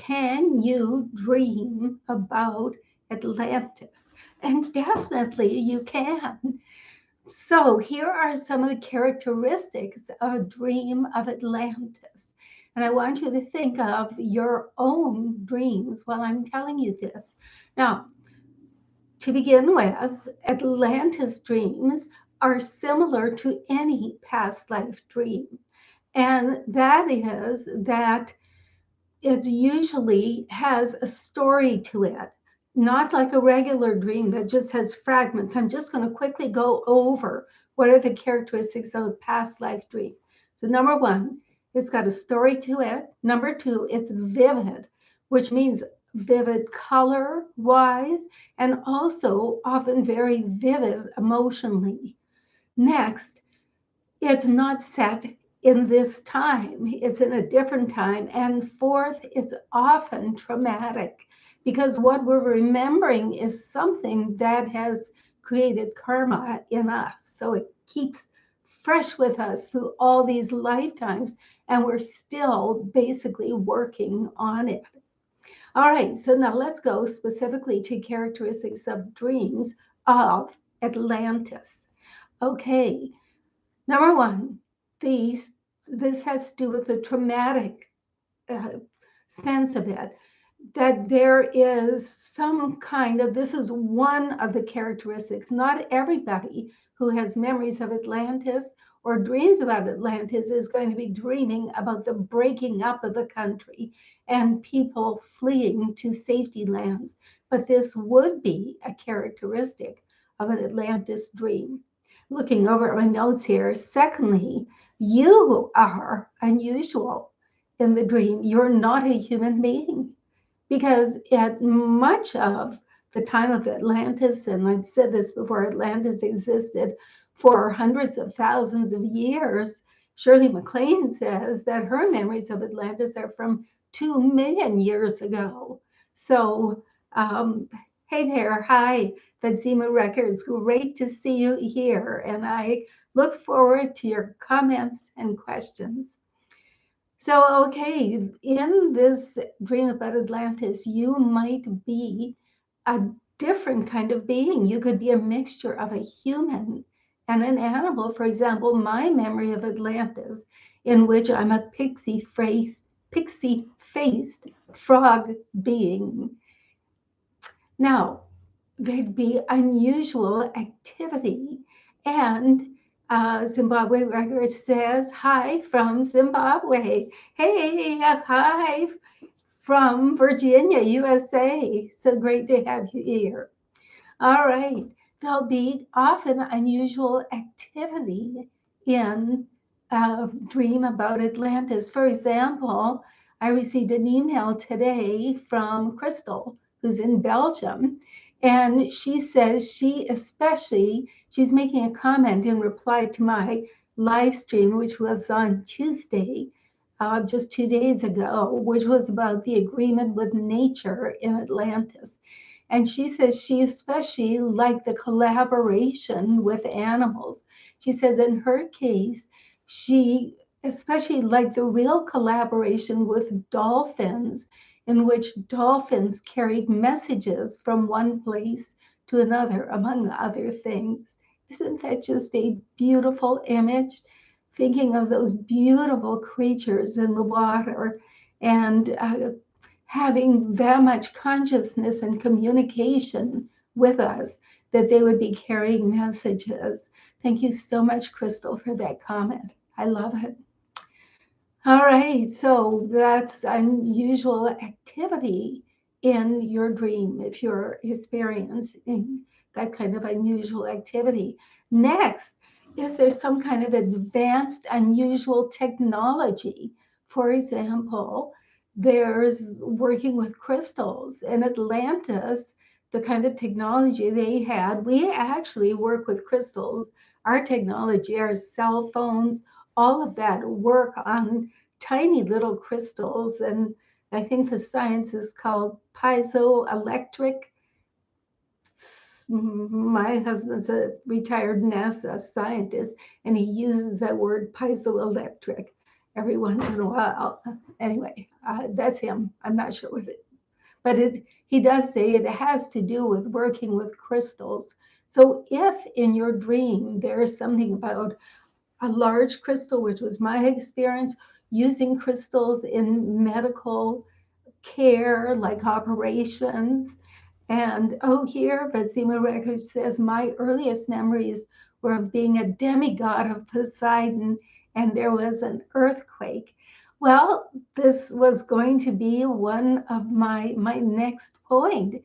can you dream about Atlantis? And definitely you can. So here are some of the characteristics of a dream of Atlantis. And I want you to think of your own dreams while I'm telling you this. Now, to begin with, Atlantis dreams are similar to any past life dream. And that is that it usually has a story to it, not like a regular dream that just has fragments. I'm just going to quickly go over what are the characteristics of a past life dream. So, number one, it's got a story to it. Number two, it's vivid, which means vivid color wise and also often very vivid emotionally. Next, it's not set in this time, it's in a different time. And fourth, it's often traumatic because what we're remembering is something that has created karma in us. So it keeps fresh with us through all these lifetimes, and we're still basically working on it. All right, so now let's go specifically to characteristics of dreams of Atlantis. Okay, number one, these this has to do with the traumatic uh, sense of it, that there is some kind of, this is one of the characteristics. Not everybody who has memories of Atlantis or dreams about Atlantis is going to be dreaming about the breaking up of the country and people fleeing to safety lands. But this would be a characteristic of an Atlantis dream. Looking over at my notes here, secondly, you are unusual in the dream. You're not a human being because at much of the time of Atlantis, and I've said this before, Atlantis existed for hundreds of thousands of years. Shirley MacLaine says that her memories of Atlantis are from 2 million years ago. So, hey there, hi, Fadzima Records, great to see you here, and I look forward to your comments and questions. So, okay, in this dream about Atlantis, you might be a different kind of being. You could be a mixture of a human and an animal. For example, my memory of Atlantis, in which I'm a pixie-faced frog being. Now, there'd be unusual activity. And Zimbabwe Record says, hi from Zimbabwe. Hey, hi from Virginia, USA. So great to have you here. All right. There'll be often unusual activity in Dream About Atlantis. For example, I received an email today from Crystal, who's in Belgium, and she says she's making a comment in reply to my live stream, which was on Tuesday, just 2 days ago, which was about the agreement with nature in Atlantis. And she says she especially liked the collaboration with animals. She says in her case, she especially liked the real collaboration with dolphins, in which dolphins carried messages from one place to another, among other things. Isn't that just a beautiful image? Thinking of those beautiful creatures in the water and having that much consciousness and communication with us that they would be carrying messages. Thank you so much, Crystal, for that comment. I love it. All right, so that's unusual activity in your dream if you're experiencing that kind of unusual activity. Next, is there some kind of advanced, unusual technology? For example, there's working with crystals. In Atlantis, the kind of technology they had, we actually work with crystals. Our technology, our cell phones, all of that work on tiny little crystals. And I think the science is called piezoelectric. My husband's a retired NASA scientist, and he uses that word piezoelectric. every once in a while. Anyway, that's him. I'm not sure what it, but he does say it has to do with working with crystals. So if in your dream there is something about a large crystal, which was my experience, using crystals in medical care, like operations. And oh, here, Vazima Records says, my earliest memories were of being a demigod of Poseidon, and there was an earthquake. Well, this was going to be one of my next point.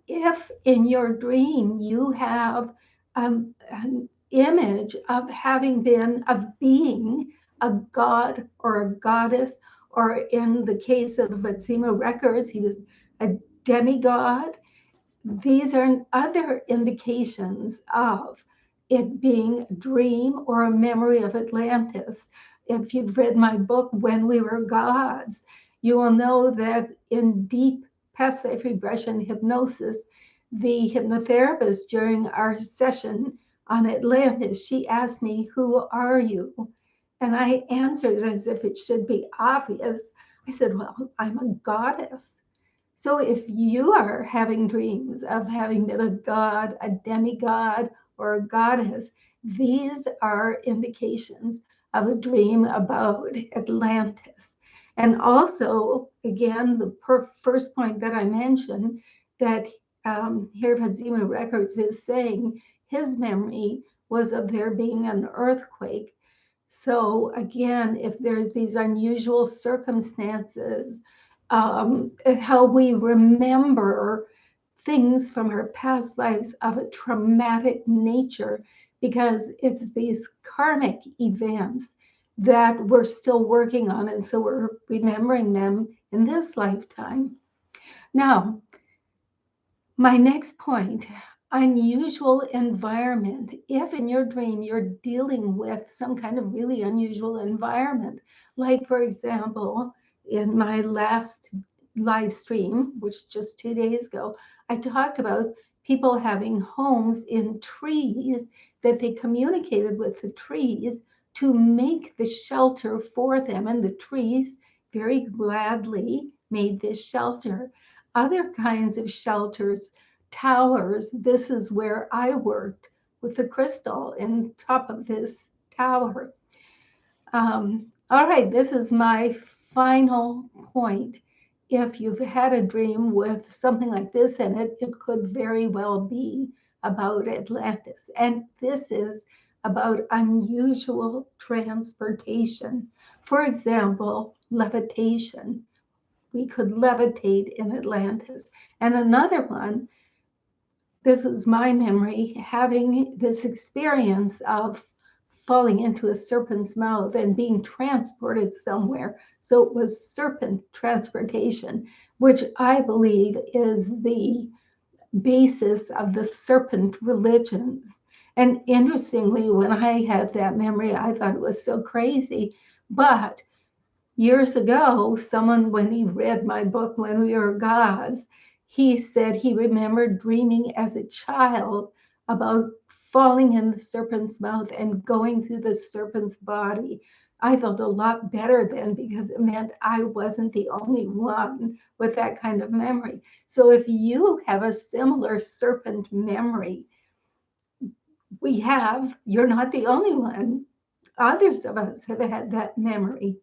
If in your dream you have an image of having been, of being a god or a goddess, or in the case of Vatsima Records, he was a demigod, these are other indications of it being a dream or a memory of Atlantis. If you've read my book, When We Were Gods, you will know that in deep past life regression hypnosis, the hypnotherapist during our session on Atlantis, she asked me, "Who are you?" And I answered as if it should be obvious. I said, "Well, I'm a goddess." So if you are having dreams of having been a god, a demigod, or a goddess, these are indications of a dream about Atlantis. And also, again, the first point that I mentioned, that here Vazima Records is saying his memory was of there being an earthquake. So again, if there's these unusual circumstances, how we remember things from our past lives of a traumatic nature, because it's these karmic events that we're still working on, and so we're remembering them in this lifetime. Now, my next point, unusual environment. If in your dream you're dealing with some kind of really unusual environment, like for example, in my last live stream, which just 2 days ago, I talked about people having homes in trees, that they communicated with the trees to make the shelter for them, and the trees very gladly made this shelter. Other kinds of shelters, towers. This is where I worked with the crystal in top of this tower. All right, this is my final point. If you've had a dream with something like this in it, it could very well be about Atlantis. And this is about unusual transportation. For example, levitation. We could levitate in Atlantis. And another one, this is my memory, having this experience of falling into a serpent's mouth and being transported somewhere. So it was serpent transportation, which I believe is the basis of the serpent religions. And interestingly, when I had that memory, I thought it was so crazy. But years ago, someone, when he read my book, When We Were Gods, he said he remembered dreaming as a child about falling in the serpent's mouth and going through the serpent's body. I felt a lot better then, because it meant I wasn't the only one with that kind of memory. So if you have a similar serpent memory, you're not the only one. Others of us have had that memory.